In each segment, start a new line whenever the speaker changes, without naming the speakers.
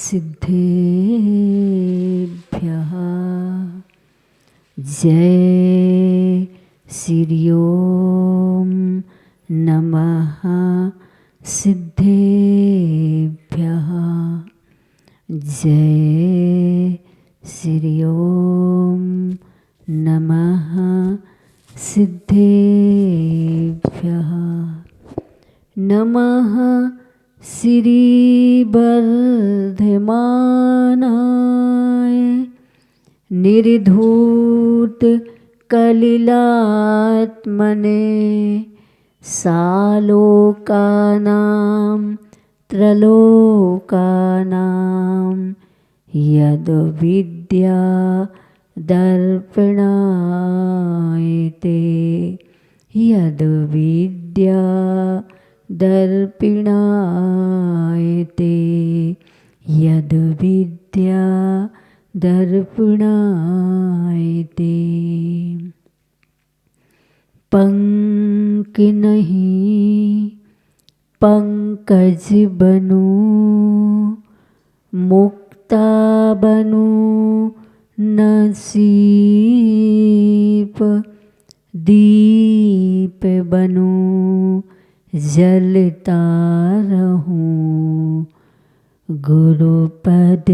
सिद्धेभ्यः जय श्री ओम नमः सिद्धेभ्यः जय श्री ओम नमः सिद्धेभ्यः नमः श्री वर्धमानाय निर्धूत कलिलात्मने सालोकानां त्रलोकानां यद विद्या दर्पणायते यद विद्या दर्पिणायते यद विद्या दर्पणायते पंक नहीं पंकज बनूं मुक्ता बनूं नसीब दीप बनूं जलता रहूं गुरुपद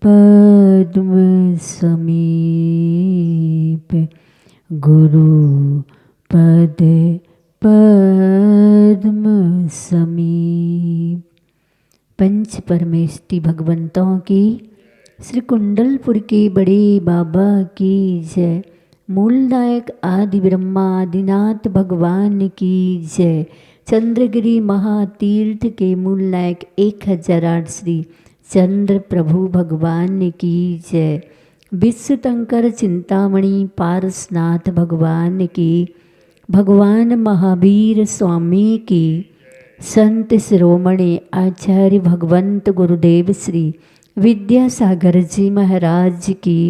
पद्म समीप गुरु पद पद्म समीप। पंच परमेष्टि भगवंतों की श्री कुंडलपुर के बड़े बाबा की जय। मूलनायक आदि ब्रह्मा आदिनाथ भगवान की जय। चंद्रगिरि महातीर्थ के मूलनायक 1008 श्री चंद्र प्रभु भगवान की जय। विश्वतंकर चिंतामणि पारसनाथ भगवान की, भगवान महावीर स्वामी की, संत शिरोमणि आचार्य भगवंत गुरुदेव श्री विद्यासागर जी महाराज की,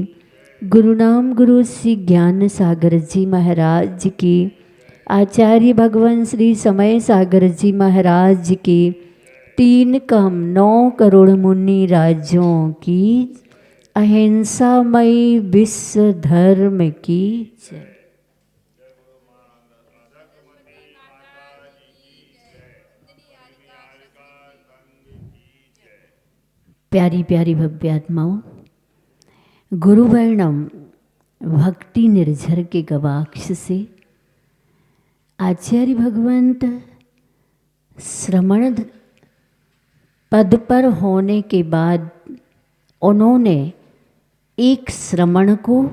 गुरुनाम गुरु श्री ज्ञान सागर जी महाराज की, आचार्य भगवान श्री समय सागर जी महाराज की, 3 कम 9 करोड़ मुनि राज्यों की, अहिंसामयी विश्व धर्म की जय। प्यारी प्यारी भव्य आत्माओं, गुरुवर्णम भक्ति निर्झर के गवाक्ष से आचार्य भगवंत श्रमण पद पर होने के बाद उन्होंने एक श्रमण को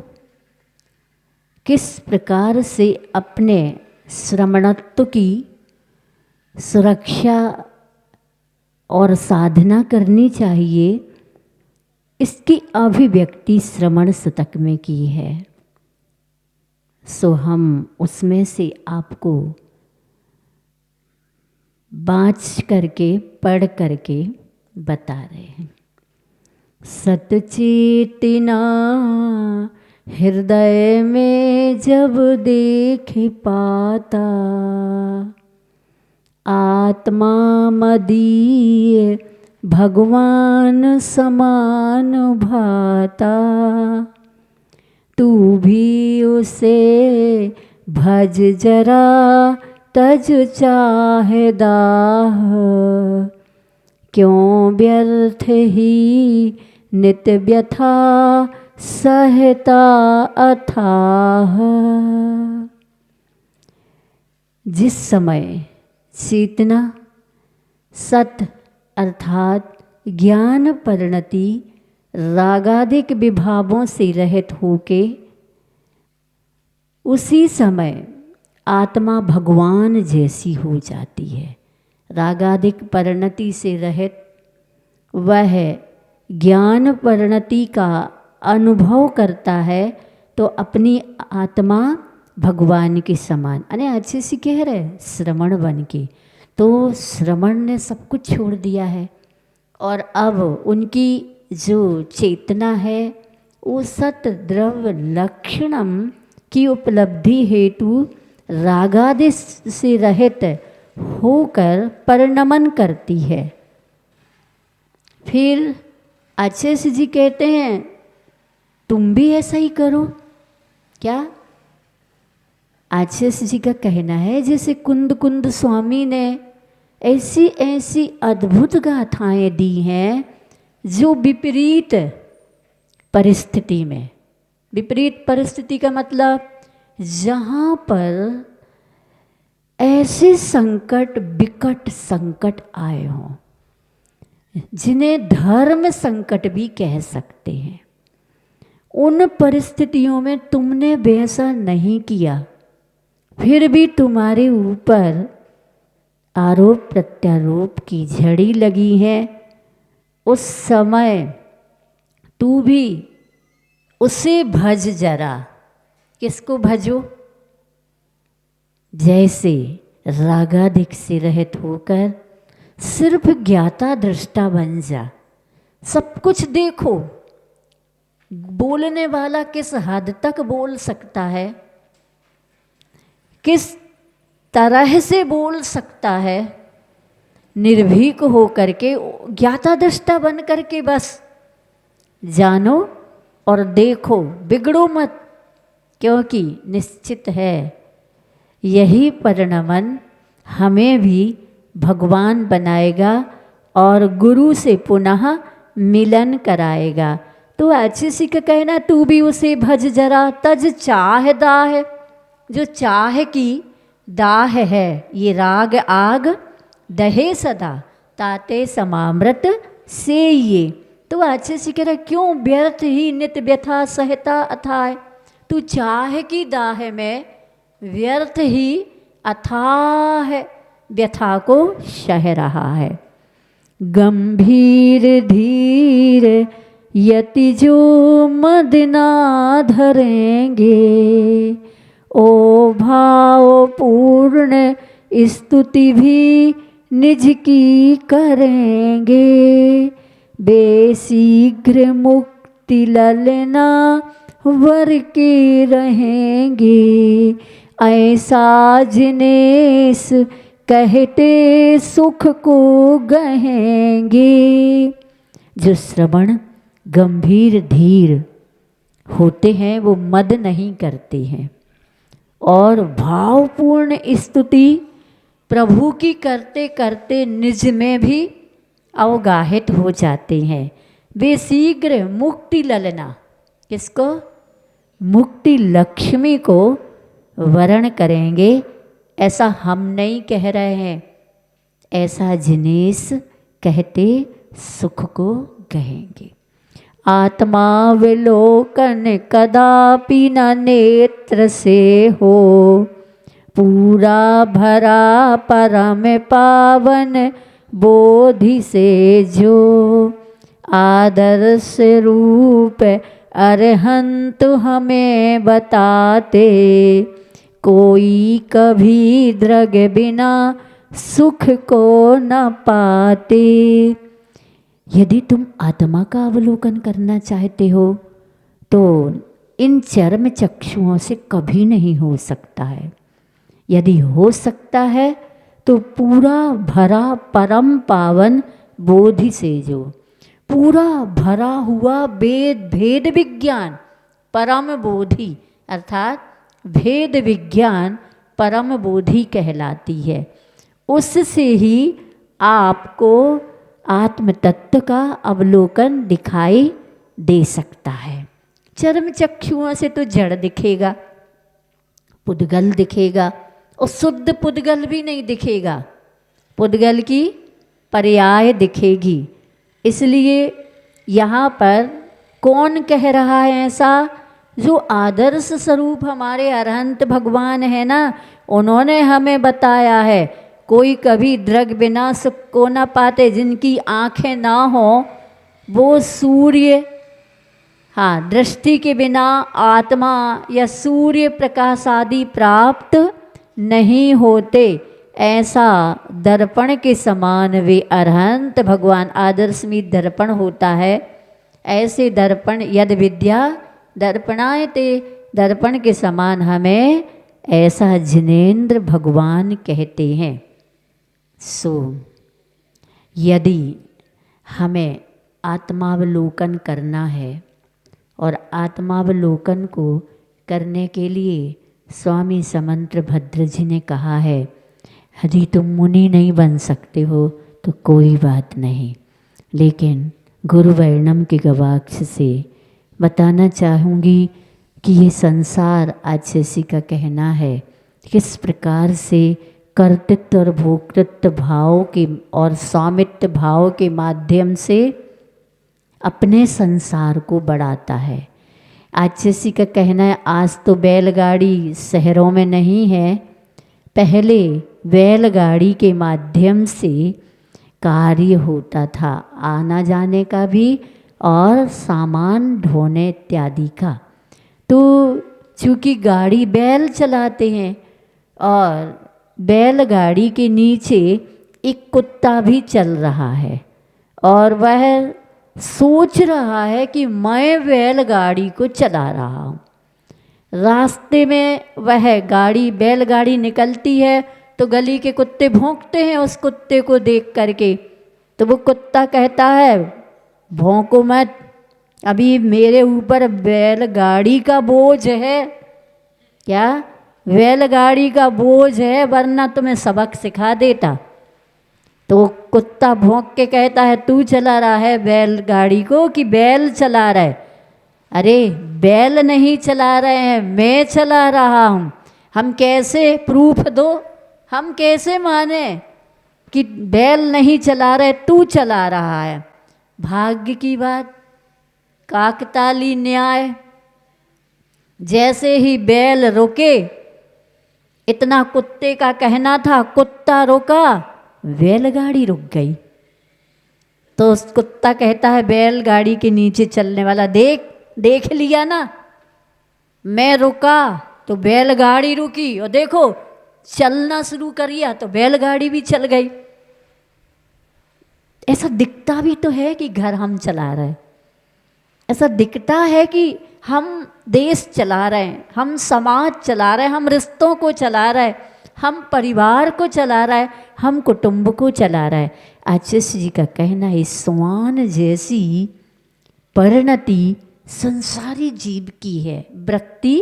किस प्रकार से अपने श्रमणत्व की सुरक्षा और साधना करनी चाहिए, इसकी अभिव्यक्ति श्रमण शतक में की है। सो हम उसमें से आपको बाँच करके पढ़ करके बता रहे हैं। सतचेतना हृदय में जब देख पाता, आत्मा मदीय भगवान समान भाता, तू भी उसे भज जरा तज चाहे दाह, क्यों व्यर्थ ही नित व्यथा सहता अथाह। जिस समय चेतना सत अर्थात ज्ञान परिणति रागादिक विभावों से रहित होके उसी समय आत्मा भगवान जैसी हो जाती है। रागादिक परिणति से रहित वह ज्ञान परिणति का अनुभव करता है तो अपनी आत्मा भगवान के समान, अरे अच्छे से कह रहे श्रमण बन के, तो श्रमण ने सब कुछ छोड़ दिया है और अब उनकी जो चेतना है वो सत द्रव्य लक्षणम की उपलब्धि हेतु रागादि से रहित होकर परिणमन करती है। फिर आचार्य जी कहते हैं तुम भी ऐसा ही करो। क्या? आचार्य जी का कहना है जैसे कुंद कुंद स्वामी ने ऐसी ऐसी अद्भुत गाथाएं दी हैं जो विपरीत परिस्थिति में, विपरीत परिस्थिति का मतलब जहाँ पर ऐसे संकट, विकट संकट आए हों, जिन्हें धर्म संकट भी कह सकते हैं, उन परिस्थितियों में तुमने वैसा नहीं किया, फिर भी तुम्हारे ऊपर आरोप प्रत्यारोप की झड़ी लगी है। उस समय तू भी उसे भज जरा। किसको भजो? जैसे रागादिक से रहित होकर सिर्फ ज्ञाता दृष्टा बन जा। सब कुछ देखो। बोलने वाला किस हद तक बोल सकता है, किस तरह से बोल सकता है, निर्भीक हो करके, ज्ञाता दृष्टा बन करके बस जानो और देखो, बिगड़ो मत, क्योंकि निश्चित है यही परिणमन हमें भी भगवान बनाएगा और गुरु से पुनः मिलन कराएगा। तो आचार्य का कहना तू भी उसे भज जरा, तज चाह दाह। जो चाह की दाह है, ये राग आग दहे सदा, ताते समामृत से ये। तो आचार्य कह रहा क्यों व्यर्थ ही नित व्यथा सहता अथाय। तू चाह की दाह में व्यर्थ ही अथाह व्यथा को सह रहा है। गंभीर धीर यति जो मद ना धरेंगे, ओ भाव पूर्ण स्तुति भी निज की करेंगे। बेशीघ्र मुक्ति ललना वर के रहेंगे, ऐसा जिनेस कहते सुख को गहेंगे। जो श्रवण गंभीर धीर होते हैं वो मद नहीं करते हैं और भावपूर्ण स्तुति प्रभु की करते करते निज में भी अवगाहित हो जाते हैं। वे शीघ्र मुक्ति ललना, किसको? मुक्ति लक्ष्मी को वरण करेंगे। ऐसा हम नहीं कह रहे हैं, ऐसा जिनेस कहते सुख को कहेंगे। आत्मावलोकन कदापि न नेत्र से हो, पूरा भरा परम पावन बोधि से जो। आदर्श रूप अरहंत हमें बताते, कोई कभी द्रग बिना सुख को न पाते। यदि तुम आत्मा का अवलोकन करना चाहते हो तो इन चर्म चक्षुओं से कभी नहीं हो सकता है। यदि हो सकता है तो पूरा भरा परम पावन बोधि से जो। पूरा भरा हुआ वेद भेद विज्ञान परम बोधि अर्थात भेद विज्ञान परम बोधि कहलाती है। उससे ही आपको आत्म तत्व का अवलोकन दिखाई दे सकता है। चर्म चक्षुओं से तो जड़ दिखेगा, पुद्गल दिखेगा और शुद्ध पुद्गल भी नहीं दिखेगा, पुद्गल की पर्याय दिखेगी। इसलिए यहाँ पर कौन कह रहा है ऐसा? जो आदर्श स्वरूप हमारे अरहंत भगवान है ना, उन्होंने हमें बताया है कोई कभी द्रग बिना सुख को न पाते। जिनकी आँखें ना हो वो सूर्य, हाँ, दृष्टि के बिना आत्मा या सूर्य प्रकाश आदि प्राप्त नहीं होते। ऐसा दर्पण के समान वे अरहंत भगवान, आदर्श में दर्पण होता है। ऐसे दर्पण यद विद्या दर्पणायते, दर्पण के समान हमें ऐसा जिनेंद्र भगवान कहते हैं। सो यदि हमें आत्मावलोकन करना है। और आत्मावलोकन को करने के लिए स्वामी समंत भद्र जी ने कहा है, यदि तुम मुनि नहीं बन सकते हो तो कोई बात नहीं, लेकिन गुरु वर्णम के गवाक्ष से बताना चाहूँगी कि ये संसार, आचार्य का कहना है, किस प्रकार से कर्तृत्व और भोक्तृत्व भाव के और स्वामित्व भाव के माध्यम से अपने संसार को बढ़ाता है। आचार्य का कहना है, आज तो बैलगाड़ी शहरों में नहीं है, पहले बैलगाड़ी के माध्यम से कार्य होता था, आना जाने का भी और सामान ढोने इत्यादि का। तो चूँकि गाड़ी बैल चलाते हैं और बैलगाड़ी के नीचे एक कुत्ता भी चल रहा है और वह सोच रहा है कि मैं बैलगाड़ी को चला रहा हूँ। रास्ते में वह गाड़ी बैलगाड़ी निकलती है तो गली के कुत्ते भौंकते हैं उस कुत्ते को देख करके। तो वो कुत्ता कहता है, भौंको मत, अभी मेरे ऊपर बैलगाड़ी का बोझ है। क्या? बैलगाड़ी का बोझ है, वरना तुम्हें सबक सिखा देता। तो कुत्ता भौंक के कहता है, तू चला रहा है बैलगाड़ी को कि बैल चला रहा है? अरे बैल नहीं चला रहे हैं, मैं चला रहा हूँ। हम कैसे प्रूफ दो, हम कैसे माने कि बैल नहीं चला रहे, तू चला रहा है? भाग्य की बात, काकताली न्याय। जैसे ही बैल रुके, इतना कुत्ते का कहना था, कुत्ता रुका, बैलगाड़ी रुक गई। तो उस कुत्ता कहता है बैलगाड़ी के नीचे चलने वाला, देख लिया ना, मैं रुका तो बैलगाड़ी रुकी, और देखो चलना शुरू करिया तो बैलगाड़ी भी चल गई। ऐसा दिखता भी तो है कि घर हम चला रहे हैं, ऐसा दिखता है कि हम देश चला रहे हैं, हम समाज चला रहे हैं, हम रिश्तों को चला रहे हैं, हम परिवार को चला रहे हैं, हम कुटुंब को चला रहे हैं। आचार्य जी का कहना है, स्वान जैसी परिणति संसारी जीव की है, वृत्ति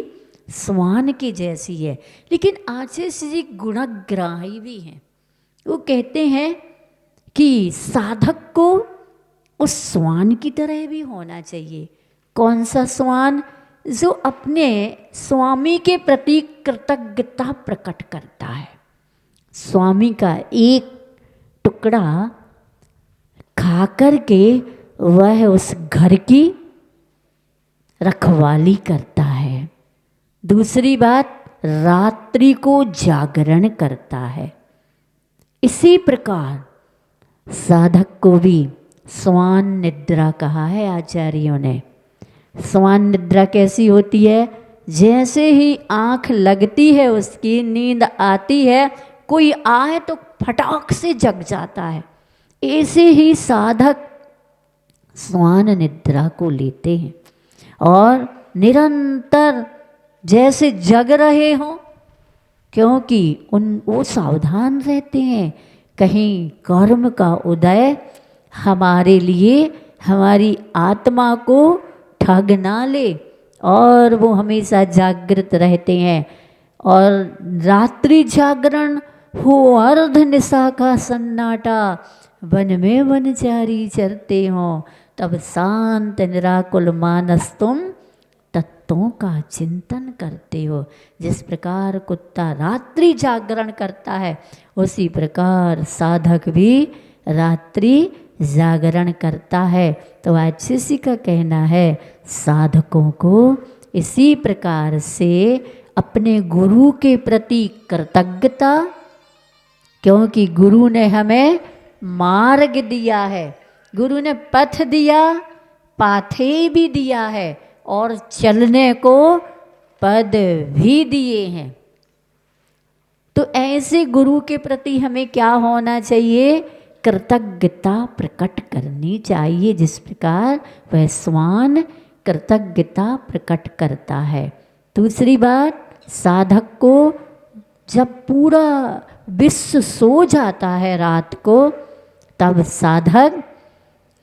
स्वान की जैसी है। लेकिन आचार्य जी गुणग्राही भी हैं। वो कहते हैं कि साधक को उस स्वान की तरह भी होना चाहिए। कौन सा स्वान? जो अपने स्वामी के प्रति कृतज्ञता प्रकट करता है। स्वामी का एक टुकड़ा खा कर के वह उस घर की रखवाली करता है। दूसरी बात, रात्रि को जागरण करता है। इसी प्रकार साधक को भी स्वान निद्रा कहा है आचार्यों ने। स्वान निद्रा कैसी होती है? जैसे ही आँख लगती है उसकी, नींद आती है, कोई आए तो फटाक से जग जाता है। ऐसे ही साधक स्वान निद्रा को लेते हैं और निरंतर जैसे जग रहे हों, क्योंकि वो सावधान रहते हैं कहीं कर्म का उदय हमारे लिए, हमारी आत्मा को ठग ना ले, और वो हमेशा जागृत रहते हैं। और रात्रि जागरण हो, अर्ध निशा का सन्नाटा, वन में वनचारी चरते हों, तब शांत निराकुल मानस तुम तत्वों का चिंतन करते हो। जिस प्रकार कुत्ता रात्रि जागरण करता है, उसी प्रकार साधक भी रात्रि जागरण करता है। तो आचार्य का कहना है, साधकों को इसी प्रकार से अपने गुरु के प्रति कृतज्ञता, क्योंकि गुरु ने हमें मार्ग दिया है, गुरु ने पथ दिया, पाथे भी दिया है, और चलने को पद भी दिए हैं। तो ऐसे गुरु के प्रति हमें क्या होना चाहिए? कृतज्ञता प्रकट करनी चाहिए। जिस प्रकार वह स्वान कृतज्ञता प्रकट करता है। दूसरी बात, साधक को जब पूरा विश्व सो जाता है रात को, तब साधक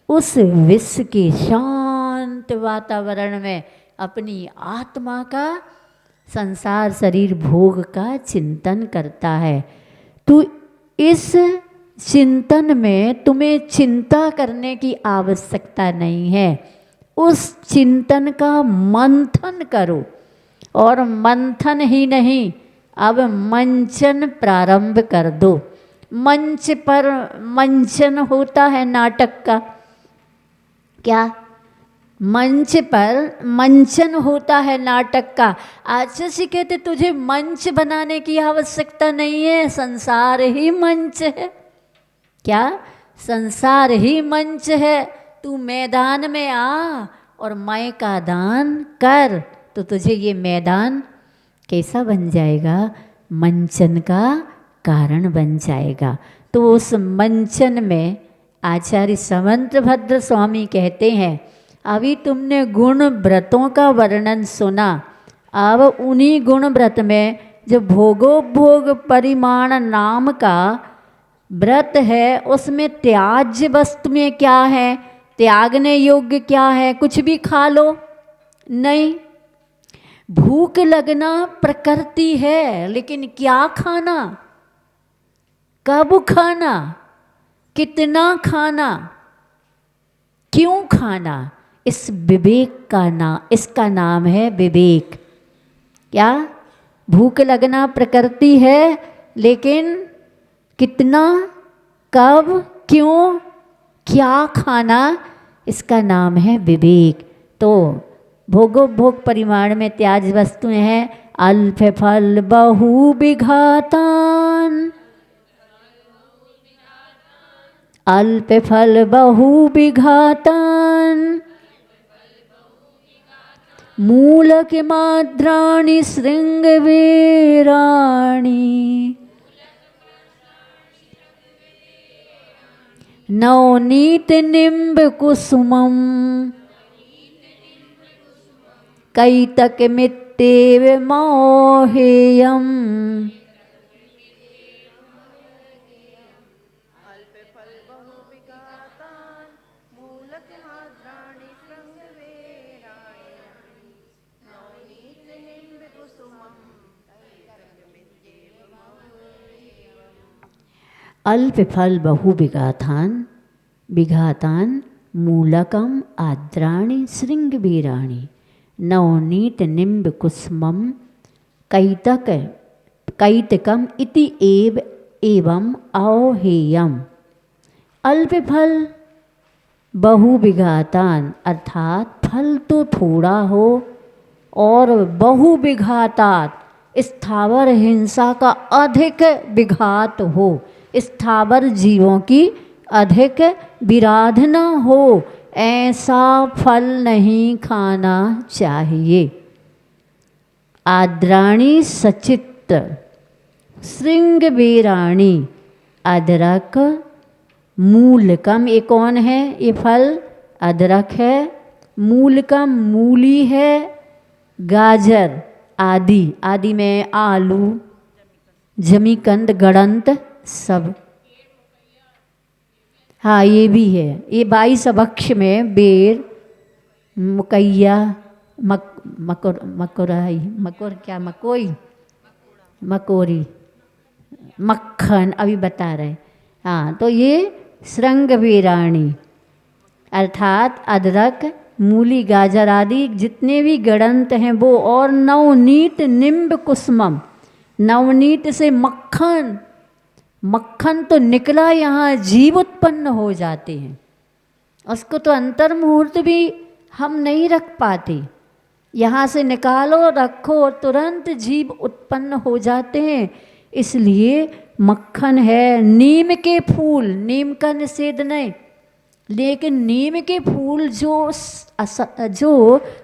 उस विश्व के शांत वातावरण में अपनी आत्मा का संसार शरीर भोग का चिंतन करता है। तो इस चिंतन में तुम्हें चिंता करने की आवश्यकता नहीं है, उस चिंतन का मंथन करो। और मंथन ही नहीं, अब मंचन प्रारंभ कर दो। मंच पर मंचन होता है नाटक का, क्या मंच पर मंचन होता है नाटक का। आचार्य जी कहते तुझे मंच बनाने की आवश्यकता नहीं है, संसार ही मंच है। क्या संसार ही मंच है। तू मैदान में आ और मैं का दान कर, तो तुझे ये मैदान कैसा बन जाएगा, मंचन का कारण बन जाएगा। तो उस मंचन में आचार्य समंतभद्र स्वामी कहते हैं, अभी तुमने गुण व्रतों का वर्णन सुना, अब उन्हीं गुण व्रत में जो भोगोपभोग परिमाण नाम का व्रत है, उसमें त्याज्य वस्तु में क्या है, त्यागने योग्य क्या है, कुछ भी खा लो नहीं। भूख लगना प्रकृति है, लेकिन क्या खाना, कब खाना, कितना खाना, क्यों खाना, इस विवेक का नाम, इसका नाम है विवेक। क्या भूख लगना प्रकृति है, लेकिन कितना, कब, क्यों, क्या खाना, इसका नाम है विवेक। तो भोगोपभोग परिमाण में त्याज वस्तुएं हैं, अल्प फल बहु विघातान, अल्प फल बहु विघातान, मूलक माद्राणि श्रृंग वीराणि, नवनीत निम्ब कुसुमम, कैतक मित्तेव मोहेयम। अल्प फल बहु विघातान, विघातान मूलकम आद्राणि श्रृंग वीराणि, नवनीत निम्ब कुसुमम, कैतक कैतकम इति एवं औहेयम। अल्प फल बहु विघातान, अर्थात फल तो थोड़ा हो और बहु विघातात, स्थावर हिंसा का अधिक विघात हो, स्थावर जीवों की अधिक विराधना हो, ऐसा फल नहीं खाना चाहिए। आद्राणी सचित्र श्रृंग वीराणी, अदरक मूलकम, ये कौन है, ये फल अदरक है, मूलकम मूली है, गाजर आदि, आदि में आलू, जमीकंद, गड़ंत सब, हाँ ये भी है। ये 22 अभक्ष में बेर, मुकैया, मकोराई, मकोर क्या, मकोई, मकोरी, मक्खन अभी बता रहे। हाँ तो ये श्रृंग वीराणी अर्थात अदरक, मूली, गाजर आदि जितने भी गड़ंत हैं वो, और नवनीत निम्ब कुसुमम, नवनीत से मक्खन, मक्खन तो निकला यहाँ जीव उत्पन्न हो जाते हैं, उसको तो अंतर मुहूर्त भी हम नहीं रख पाते, यहाँ से निकालो रखो तुरंत जीव उत्पन्न हो जाते हैं, इसलिए मक्खन है। नीम के फूल, नीम का निषेध नहीं, लेकिन नीम के फूल जो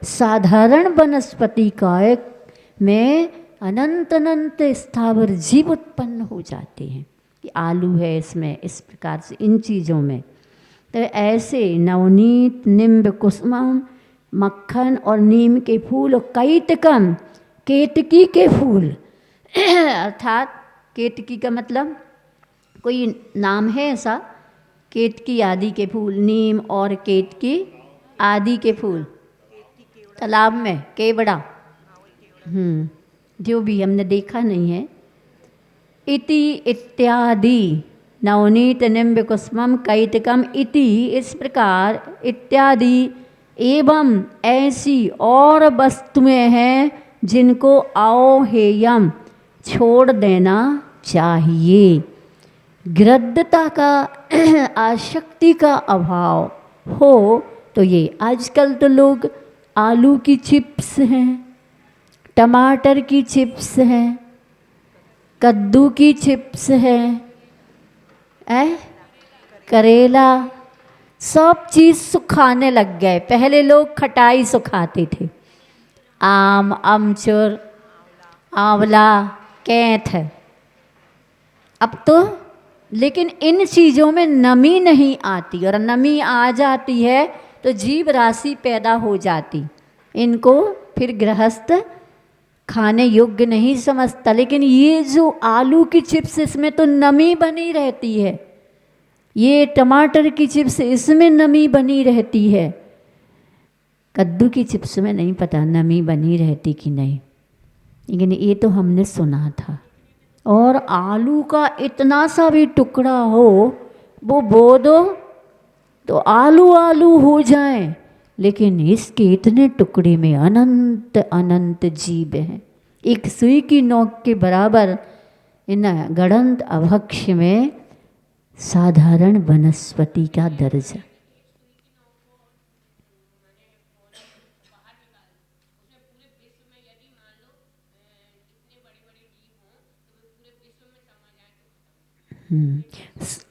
साधारण वनस्पति काय में अनंत अनंत स्थावर जीव उत्पन्न हो जाते हैं। कि आलू है इसमें, इस प्रकार से इन चीज़ों में, तो ऐसे नवनीत, निम्ब, कुसुमम, मक्खन और नीम के फूल, और कैतकम केतकी के फूल अर्थात केतकी का मतलब कोई नाम है ऐसा केतकी आदि के फूल, नीम और केतकी आदि के फूल, तालाब में केवड़ा, जो भी हमने देखा नहीं है। इति इत्यादि नवनीत निम्ब कुसुमम कैतकम इति, इस प्रकार, इत्यादि एवं ऐसी और वस्तुएं हैं जिनको आओहेयम छोड़ देना चाहिए। गृद्धता का आसक्ति का अभाव हो तो ये आजकल तो लोग आलू की चिप्स हैं, टमाटर की चिप्स हैं, कद्दू की चिप्स है, करेला, सब चीज़ सुखाने लग गए। पहले लोग खटाई सुखाते थे, आम, अमचूर, आंवला, कैथ। अब तो लेकिन इन चीज़ों में नमी नहीं आती, और नमी आ जाती है तो जीव राशि पैदा हो जाती। इनको फिर गृहस्थ खाने योग्य नहीं समझता। लेकिन ये जो आलू की चिप्स, इसमें तो नमी बनी रहती है, ये टमाटर की चिप्स, इसमें नमी बनी रहती है। कद्दू की चिप्स में नहीं पता नमी बनी रहती कि नहीं, लेकिन ये तो हमने सुना था। और आलू का इतना सा भी टुकड़ा हो, वो बो दो तो आलू आलू हो जाए, लेकिन इसके इतने टुकड़े में अनंत अनंत जीव हैं। एक सुई की नोक के बराबर इन गणंत अभक्ष में साधारण वनस्पति का दर्जा।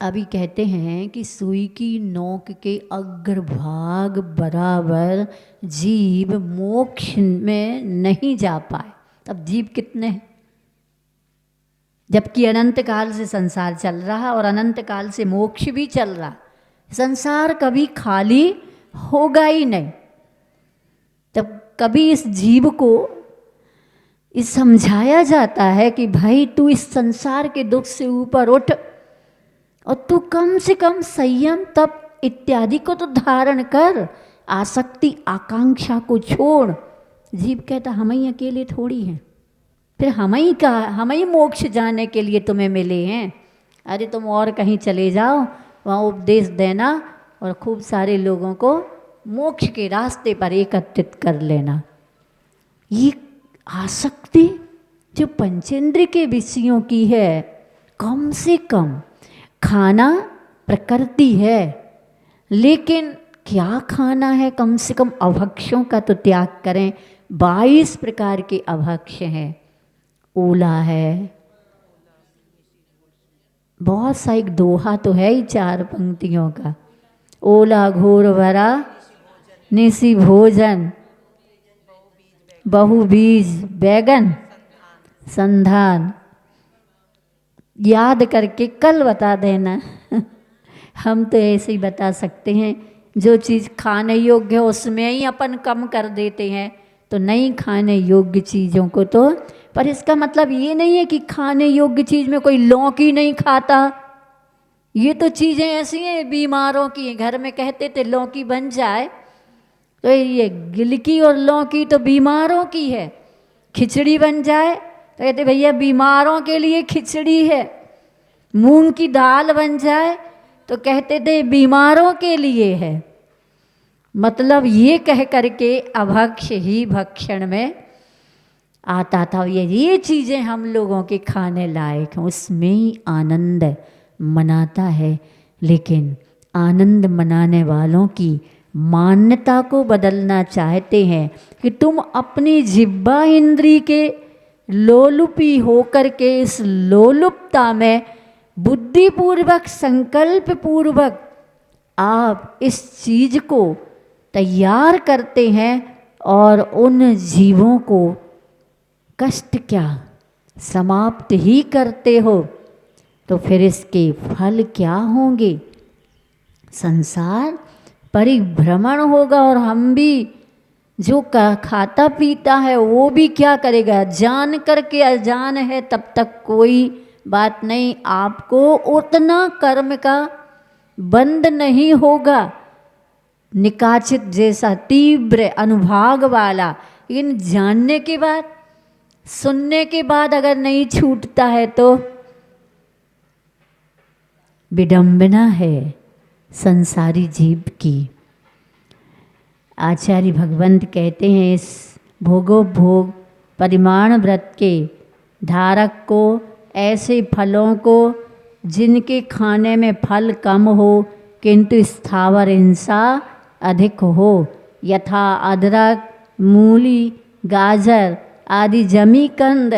अभी कहते हैं कि सुई की नोक के अग्रभाग बराबर जीव मोक्ष में नहीं जा पाए। अब जीव कितने हैं? जबकि अनंत काल से संसार चल रहा और अनंत काल से मोक्ष भी चल रहा। संसार कभी खाली होगा ही नहीं। तब कभी इस जीव को इस समझाया जाता है कि भाई तू इस संसार के दुख से ऊपर उठ और तू कम से कम संयम तप इत्यादि को तो धारण कर, आसक्ति आकांक्षा को छोड़। जीव कहता हम ही अकेले थोड़ी हैं, फिर हम ही मोक्ष जाने के लिए तुम्हें मिले हैं। अरे तुम और कहीं चले जाओ, वहाँ उपदेश देना और खूब सारे लोगों को मोक्ष के रास्ते पर एकत्रित कर लेना। ये आसक्ति जो पंचेंद्र के विषयों की है, कम से कम खाना प्रकृति है, लेकिन क्या खाना है? कम से कम अभक्षों का तो त्याग करें। 22 प्रकार के अभक्ष हैं। ओला है, बहुत सा, एक दोहा तो है ही 4 पंक्तियों का। ओला घोर भरा निसी भोजन, बहुबीज बैगन संधान। याद करके कल बता देना। हम तो ऐसे ही बता सकते हैं, जो चीज़ खाने योग्य है उसमें ही अपन कम कर देते हैं, तो नहीं खाने योग्य चीज़ों को तो। पर इसका मतलब ये नहीं है कि खाने योग्य चीज़ में कोई लौकी नहीं खाता। ये तो चीज़ें ऐसी हैं बीमारों की। घर में कहते थे लौकी बन जाए, तो ये गिलकी और लौकी तो बीमारों की है। खिचड़ी बन जाए तो कहते भैया बीमारों के लिए खिचड़ी है। मूंग की दाल बन जाए तो कहते थे बीमारों के लिए है। मतलब ये कह करके अभक्ष ही भक्षण में आता था। ये चीज़ें हम लोगों के खाने लायक हैं, उसमें ही आनंद मनाता है। लेकिन आनंद मनाने वालों की मान्यता को बदलना चाहते हैं कि तुम अपनी जिह्वा इंद्री के लोलुपी होकर के इस लोलुपता में बुद्धिपूर्वक संकल्प पूर्वक आप इस चीज़ को तैयार करते हैं और उन जीवों को कष्ट क्या समाप्त ही करते हो, तो फिर इसके फल क्या होंगे? संसार परिभ्रमण होगा और हम भी जो खाता पीता है वो भी क्या करेगा? जान करके अजान है तब तक कोई बात नहीं। आपको उतना कर्म का बंद नहीं होगा। निकाचित जैसा तीव्र अनुभाग वाला, लेकिन जानने के बाद, सुनने के बाद अगर नहीं छूटता है तो विडंबना है संसारी जीव की। आचार्य भगवंत कहते हैं इस भोगोपभोग परिमाण व्रत के धारक को ऐसे फलों को जिनके खाने में फल कम हो किंतु स्थावर हिंसा अधिक हो, यथा अदरक, मूली, गाजर आदि जमी कंद,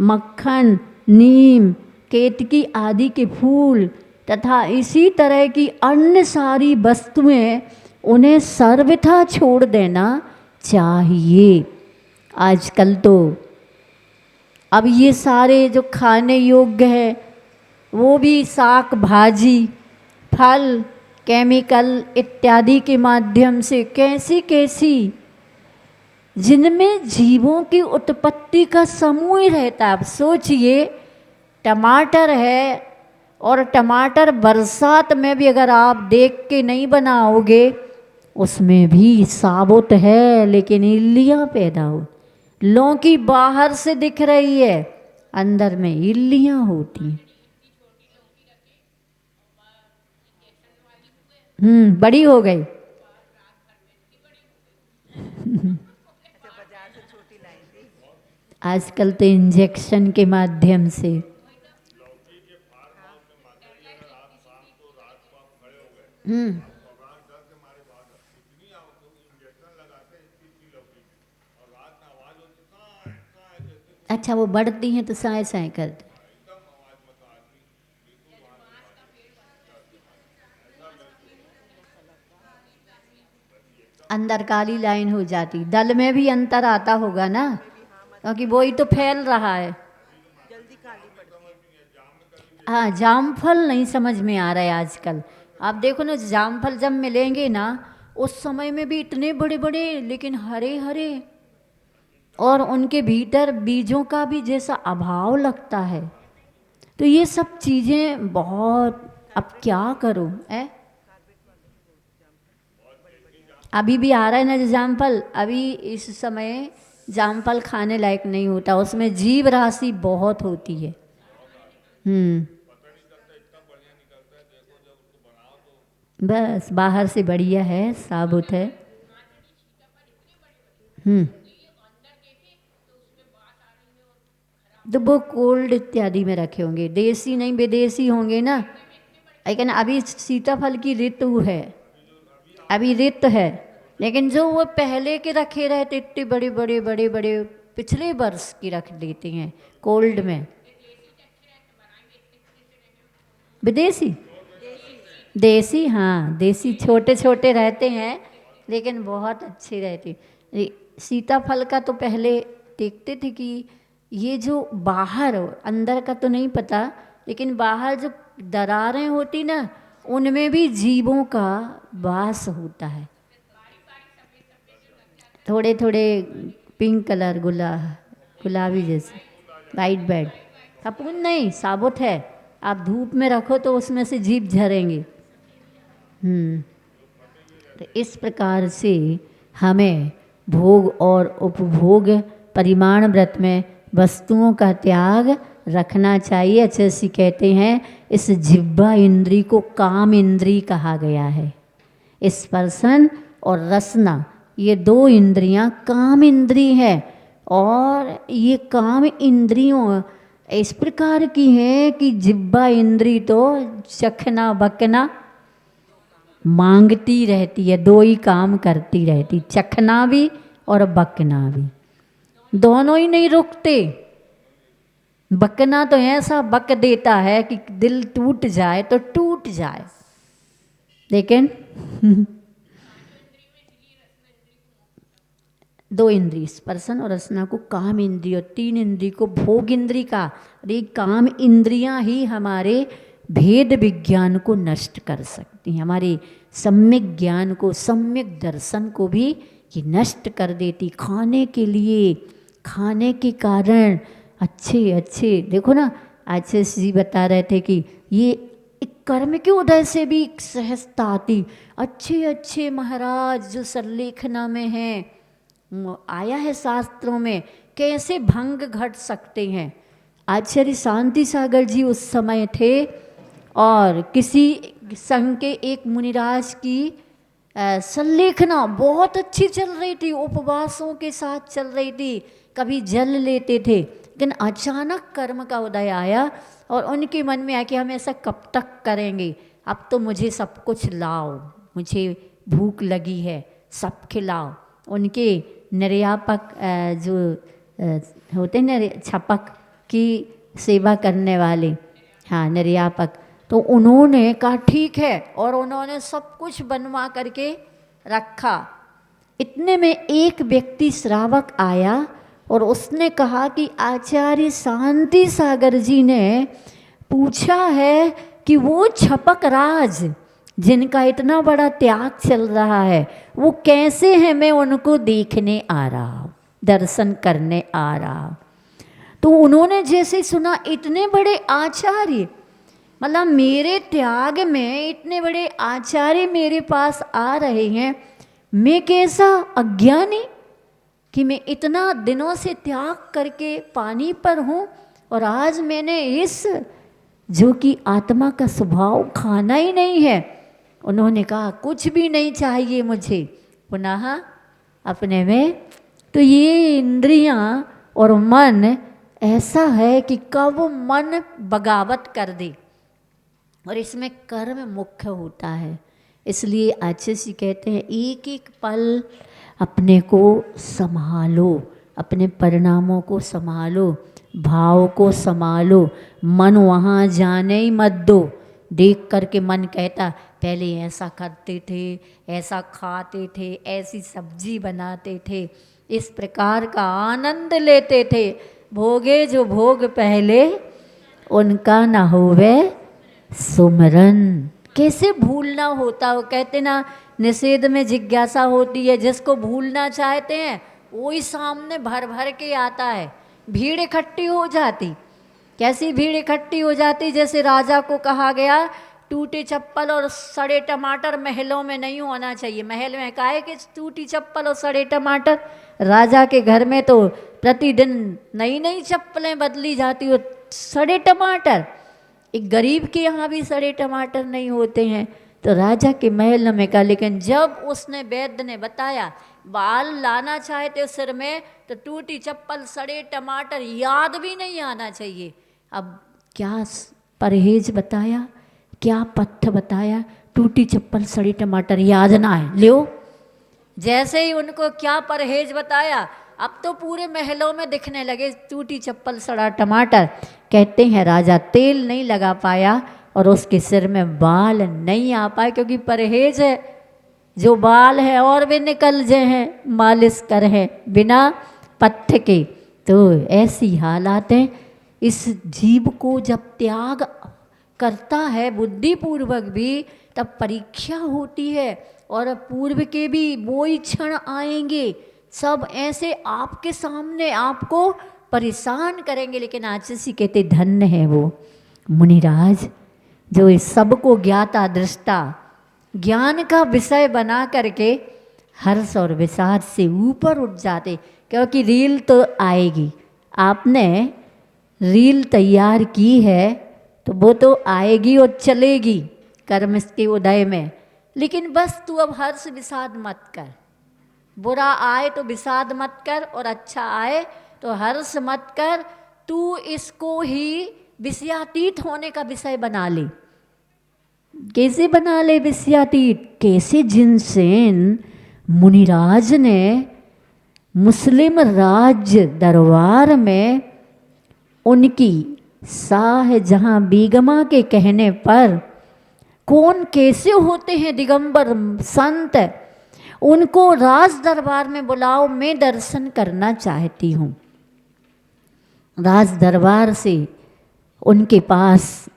मक्खन, नीम, केतकी आदि के फूल तथा इसी तरह की अन्य सारी वस्तुएं उन्हें सर्वथा छोड़ देना चाहिए। आजकल तो अब ये सारे जो खाने योग्य है वो भी साग भाजी, फल, केमिकल इत्यादि के माध्यम से कैसी कैसी, जिनमें जीवों की उत्पत्ति का समूह ही रहता है। अब सोचिए, टमाटर है और टमाटर बरसात में भी अगर आप देख के नहीं बनाओगे, उसमें भी साबुत है लेकिन इल्लियाँ पैदा हो। लौकी बाहर से दिख रही है, अंदर में इल्लियाँ होती। बड़ी हो गई। आजकल तो इंजेक्शन के माध्यम से अच्छा वो बढ़ती हैं तो साए साए करते। अंदर काली लाइन हो जाती। दल में भी अंतर आता होगा ना, क्योंकि वही तो फैल रहा है। हाँ, जामफल नहीं समझ में आ रहा है आजकल। आप देखो ना, जामफल जब मिलेंगे ना, उस समय में भी इतने बड़े बड़े लेकिन हरे हरे, और उनके भीतर बीजों का भी जैसा अभाव लगता है। तो ये सब चीज़ें बहुत, अब क्या करो है। अभी भी आ रहा है ना जामफल, अभी इस समय जामफल खाने लायक नहीं होता, उसमें जीव राशि बहुत होती है। बस बाहर से बढ़िया है, साबुत है। तो वो कोल्ड इत्यादि में रखे होंगे, देसी नहीं विदेशी होंगे ना। लेकिन अभी सीताफल की ऋतु है, अभी ऋतु है, लेकिन जो वो पहले के रखे रहते इतने बड़े बड़े बड़े बड़े पिछले वर्ष की रख देते हैं कोल्ड में। विदेशी, देसी, हाँ देसी छोटे छोटे रहते हैं लेकिन बहुत अच्छे रहते। सीताफल का तो पहले देखते थे कि ये जो बाहर, अंदर का तो नहीं पता, लेकिन बाहर जो दरारें होती ना, उनमें भी जीवों का वास होता है। थोड़े थोड़े पिंक कलर, गुलाबी जैसे, वाइट बेड। कपून नहीं, साबुत है। आप धूप में रखो तो उसमें से जीभ झरेंगे। तो इस प्रकार से हमें भोग और उपभोग परिमाण व्रत में वस्तुओं का त्याग रखना चाहिए। जैसे कहते हैं, इस जिह्वा इंद्री को काम इंद्री कहा गया है। स्पर्शन और रसना, ये दो इंद्रियां काम इंद्री है, और ये काम इंद्रियों इस प्रकार की हैं कि जिह्वा इंद्री तो चखना बकना मांगती रहती है, दो ही काम करती रहती, चखना भी और बकना भी, दोनों ही नहीं रुकते। बकना तो ऐसा बक देता है कि दिल टूट जाए तो टूट जाए, लेकिन दो इंद्री स्पर्शन और रसना को काम इंद्री, और तीन इंद्री को भोग इंद्री का। और ये काम इंद्रियां ही हमारे भेद विज्ञान को नष्ट कर सकती हैं, हमारे सम्यक ज्ञान को, सम्यक दर्शन को भी ये नष्ट कर देती। खाने के लिए, खाने के कारण अच्छे अच्छे, देखो ना, आज जी बता रहे थे कि ये कर्म के उदय से भी सहजता आती। अच्छे अच्छे महाराज जो सरलेखना में हैं, आया है शास्त्रों में, कैसे भंग घट सकते हैं। आचार्य शांति सागर जी उस समय थे और किसी संघ के एक मुनिराज की संलेखना बहुत अच्छी चल रही थी, उपवासों के साथ चल रही थी, कभी जल लेते थे, लेकिन अचानक कर्म का उदय आया और उनके मन में आया कि हम ऐसा कब तक करेंगे, अब तो मुझे सब कुछ लाओ, मुझे भूख लगी है, सब खिलाओ। उनके निर्यापक जो होते हैं छपक की सेवा करने वाले, हाँ निर्यापक, तो उन्होंने कहा ठीक है, और उन्होंने सब कुछ बनवा करके रखा। इतने में एक व्यक्ति श्रावक आया और उसने कहा कि आचार्य शांति सागर जी ने पूछा है कि वो छपक राज जिनका इतना बड़ा त्याग चल रहा है वो कैसे हैं, मैं उनको देखने आ रहा हूँ, दर्शन करने आ रहा हूँ। तो उन्होंने जैसे सुना इतने बड़े आचार्य, मतलब मेरे त्याग में इतने बड़े आचार्य मेरे पास आ रहे हैं, मैं कैसा अज्ञानी कि मैं इतना दिनों से त्याग करके पानी पर हूँ और आज मैंने इस जो कि आत्मा का स्वभाव खाना ही नहीं है। उन्होंने कहा कुछ भी नहीं चाहिए मुझे, पुनः अपने में तो ये इंद्रियां और मन ऐसा है कि कब मन बगावत कर दे, और इसमें कर्म मुख्य होता है। इसलिए आचार्य जी कहते हैं एक एक पल अपने को संभालो, अपने परिणामों को संभालो, भाव को संभालो, मन वहाँ जाने ही मत दो। देख करके मन कहता पहले ऐसा करते थे, ऐसा खाते थे, ऐसी सब्जी बनाते थे, इस प्रकार का आनंद लेते थे, भोगे जो भोग पहले उनका न होवे सुमरन। कैसे भूलना होता, वो कहते ना निषेध में जिज्ञासा होती है, जिसको भूलना चाहते हैं वही सामने भर भर के आता है, भीड़ इकट्ठी हो जाती। कैसी भीड़ इकट्ठी हो जाती, जैसे राजा को कहा गया टूटे चप्पल और सड़े टमाटर महलों में नहीं होना चाहिए। महल में काहे कि टूटी चप्पल और सड़े टमाटर, राजा के घर में तो प्रतिदिन नई नई चप्पलें बदली जाती और सड़े टमाटर, एक गरीब के यहाँ भी सड़े टमाटर नहीं होते हैं। तो राजा के महल में कहा, लेकिन जब उसने वैद्य ने बताया बाल लाना चाहते सिर में तो टूटी चप्पल सड़े टमाटर याद भी नहीं आना चाहिए। अब क्या परहेज बताया, क्या पथ्य बताया, टूटी चप्पल सड़े टमाटर याद ना है लो। जैसे ही उनको क्या परहेज बताया, अब तो पूरे महलों में दिखने लगे टूटी चप्पल सड़ा टमाटर। कहते हैं राजा तेल नहीं लगा पाया और उसके सिर में बाल नहीं आ पाए, क्योंकि परहेज है, जो बाल है और वे निकल जाए हैं, मालिश कर है बिना पथ्य के। तो ऐसी हालात हैं। इस जीव को जब त्याग करता है बुद्धिपूर्वक भी, तब परीक्षा होती है, और पूर्व के भी वो ही क्षण आएंगे, सब ऐसे आपके सामने आपको परेशान करेंगे। लेकिन आचार्य कहते धन्य है वो मुनिराज जो इस सबको ज्ञाता दृष्टा ज्ञान का विषय बना करके हर्ष और विषाद से ऊपर उठ जाते। क्योंकि रील तो आएगी, आपने रील तैयार की है तो वो तो आएगी और चलेगी कर्म के उदय में, लेकिन बस तू अब हर्ष विषाद मत कर। बुरा आए तो विषाद मत कर और अच्छा आए तो हर्ष मत कर। तू इसको ही विषयातीत होने का विषय बना ले। कैसे बना ले विषयातीत? कैसे जिनसेन मुनिराज ने मुस्लिम राज्य दरबार में उनकी शाहजहां बेगमा के कहने पर, कौन कैसे होते हैं दिगंबर संत, उनको राज दरबार में बुलाओ, मैं दर्शन करना चाहती हूँ। राज दरबार से उनके पास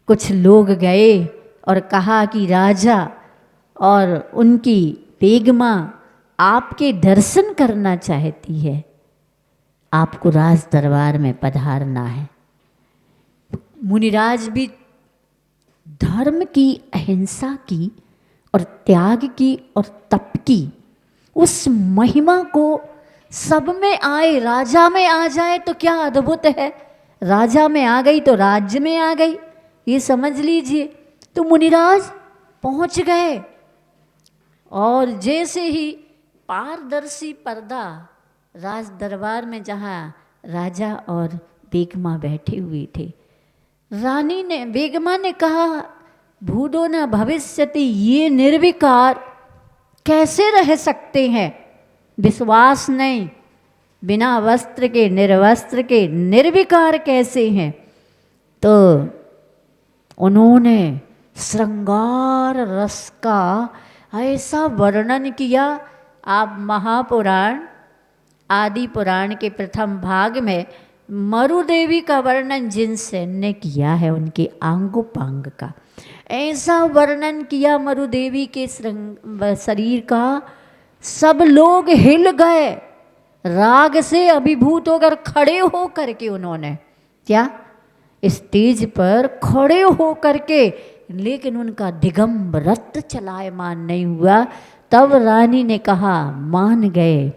कुछ लोग गए और कहा कि राजा और उनकी बेगमा आपके दर्शन करना चाहती है, आपको राज दरबार में पधारना है। मुनिराज भी धर्म की, अहिंसा की और त्याग की और तप की उस महिमा को सब में आए, राजा में आ जाए तो क्या अद्भुत है। राजा में आ गई तो राज्य में आ गई, ये समझ लीजिए। तो मुनिराज पहुंच गए और जैसे ही पारदर्शी पर्दा राज दरबार में, जहाँ राजा और बेगमा बैठे हुए थे, रानी ने, बेगमा ने कहा, भूदो न भविष्यति, ये निर्विकार कैसे रह सकते हैं, विश्वास नहीं, बिना वस्त्र के, निर्वस्त्र के निर्विकार कैसे हैं। तो उन्होंने श्रृंगार रस का ऐसा वर्णन किया। आप महापुराण आदि पुराण के प्रथम भाग में मरुदेवी का वर्णन जिनसेन ने किया है, उनके आंगोपांग का ऐसा वर्णन किया मरुदेवी के शरीर का, सब लोग हिल गए, राग से अभिभूत होकर खड़े हो करके उन्होंने क्या, स्टेज पर खड़े हो करके, लेकिन उनका दिगंबरत्व चलायमान नहीं हुआ। तब रानी ने कहा, मान गए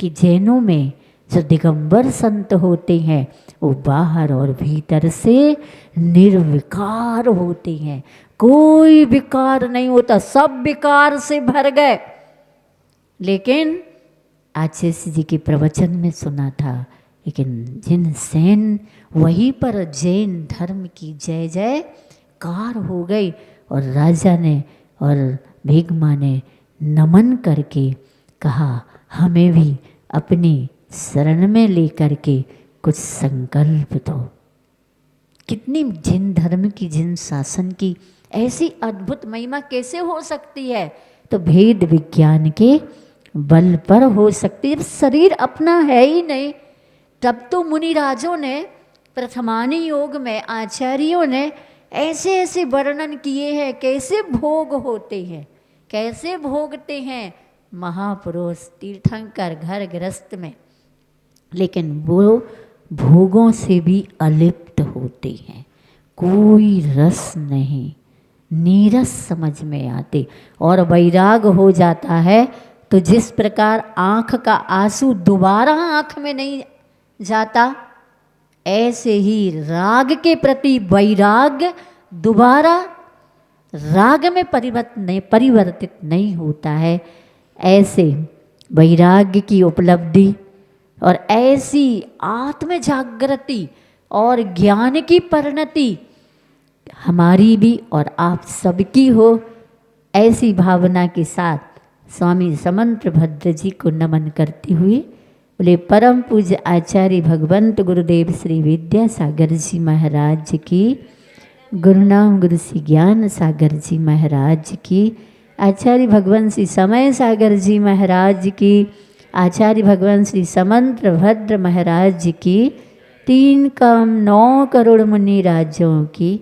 कि जैनों में जो दिगंबर संत होते हैं वो बाहर और भीतर से निर्विकार होते हैं, कोई विकार नहीं होता, सब विकार से भर गए। लेकिन आचार्य जी के प्रवचन में सुना था, लेकिन जिनसेन वहीं पर जैन धर्म की जय जयकार हो गई और राजा ने और बेगमा ने नमन करके कहा, हमें भी अपनी शरण में लेकर के कुछ संकल्प दो। कितनी जिन धर्म की, जिन शासन की ऐसी अद्भुत महिमा कैसे हो सकती है, तो भेद विज्ञान के बल पर हो सकती है। शरीर अपना है ही नहीं, तब तो मुनिराजों ने प्रथमानी योग में आचार्यों ने ऐसे ऐसे वर्णन किए हैं, कैसे भोग होते हैं, कैसे भोगते हैं महापुरुष तीर्थंकर घर गृहस्थ में, लेकिन वो भोगों से भी अलिप्त होते हैं, कोई रस नहीं, नीरस समझ में आते और वैराग हो जाता है। तो जिस प्रकार आँख का आंसू दोबारा आँख में नहीं जाता, ऐसे ही राग के प्रति वैराग्य दोबारा राग में परिवर्तित नहीं होता है। ऐसे वैराग्य की उपलब्धि और ऐसी आत्म जागृति और ज्ञान की परिणति हमारी भी और आप सबकी हो, ऐसी भावना के साथ स्वामी समंत भद्र जी को नमन करते हुए बोले परम पूज्य आचार्य भगवंत गुरुदेव श्री विद्यासागर जी महाराज की, गुरुनाम गुरु श्री ज्ञान सागर जी महाराज की, आचार्य भगवान श्री समय सागर जी महाराज की, आचार्य भगवान श्री समंत भद्र महाराज की, 3 करोड़ 9 करोड़ मुनि राज्यों की